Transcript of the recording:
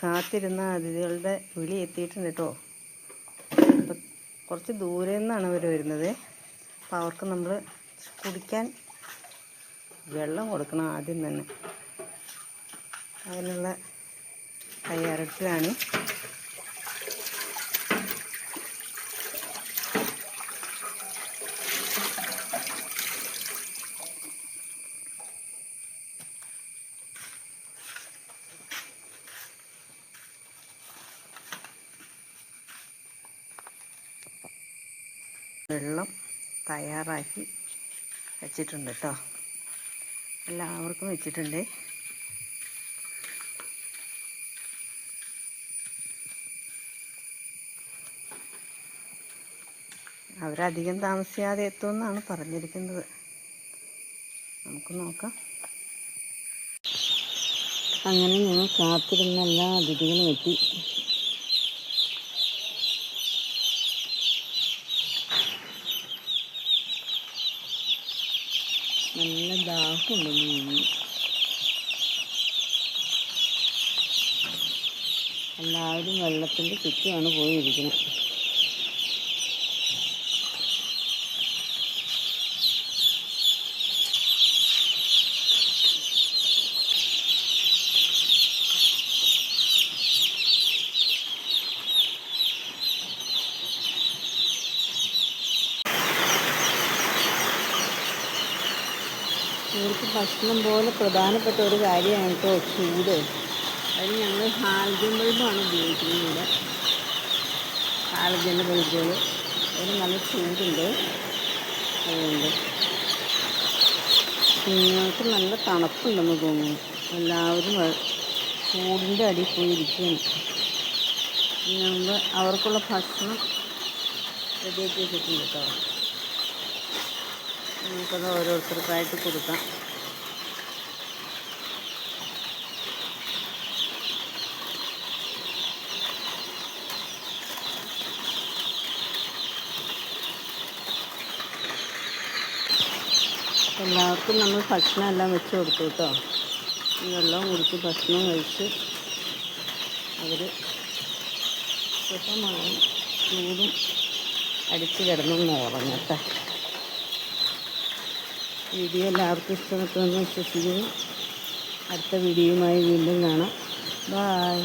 കാത്തിരുന്ന അതിഥികളുടെ വിളി എത്തിയിട്ടുണ്ട് കേട്ടോ. അപ്പം കുറച്ച് ദൂരെ നിന്നാണ് അവർ വരുന്നത്. അപ്പോൾ അവർക്ക് നമ്മൾ കുടിക്കാൻ വെള്ളം കൊടുക്കണം ആദ്യം തന്നെ. അതിനുള്ള തയ്യാറെടുപ്പിലാണ്. വെള്ളം തയ്യാറാക്കി വെച്ചിട്ടുണ്ട് കേട്ടോ. എല്ലാവർക്കും വെച്ചിട്ടുണ്ട്. അവരധികം താമസിയാതെ എത്തുമെന്നാണ് പറഞ്ഞിരിക്കുന്നത്. നമുക്ക് നോക്കാം. അങ്ങനെ ഞങ്ങൾ കാത്തിരുന്ന എല്ലാ അതിഥികളും എത്തി. നല്ല ദാഹമുണ്ടെന്ന് തോന്നുന്നു. എല്ലാവരും വെള്ളത്തിൻ്റെ ചുറ്റുമാണ് പോയിരിക്കുന്നത്. ഇവർക്ക് ഭക്ഷണം പോലെ പ്രധാനപ്പെട്ട ഒരു കാര്യമാണ് കേട്ടോ ചൂട്. അതിന് ഞങ്ങൾ ഹാലജൻ ബൾബാണ് ഉപയോഗിക്കുന്നത്. ഇവിടെ ഹാലജൻ്റെ ബൾബുകൾ അതിന് നല്ല ചൂടുണ്ട്. അതുകൊണ്ട് നിങ്ങൾക്ക് നല്ല തണുപ്പുണ്ടെന്ന് തോന്നുന്നു. എല്ലാവരും ചൂടിൻ്റെ അടിയിൽ പോയിരിക്കുകയാണ്. ഞങ്ങൾ അവർക്കുള്ള ഭക്ഷണം റെഡിയാക്കി വെച്ചിട്ടുണ്ട് കേട്ടോ. നമുക്കത് ഓരോരുത്തർക്കായിട്ട് കൊടുക്കാം. എല്ലാവർക്കും നമ്മൾ ഭക്ഷണം എല്ലാം വെച്ച് കൊടുത്തു കേട്ടോ. വെള്ളം കുടിച്ച് ഭക്ഷണം കഴിച്ച് അവർ സുഖമായി ചൂടും അടിച്ച് കിടന്നൊന്ന് ഉറങ്ങട്ടെ. വീഡിയോ എല്ലാവർക്കും ഇഷ്ടപ്പെട്ടെന്ന് വിശ്വസിക്കുന്നു. അടുത്ത വീഡിയോയുമായി വീണ്ടും കാണാം. ബായ്.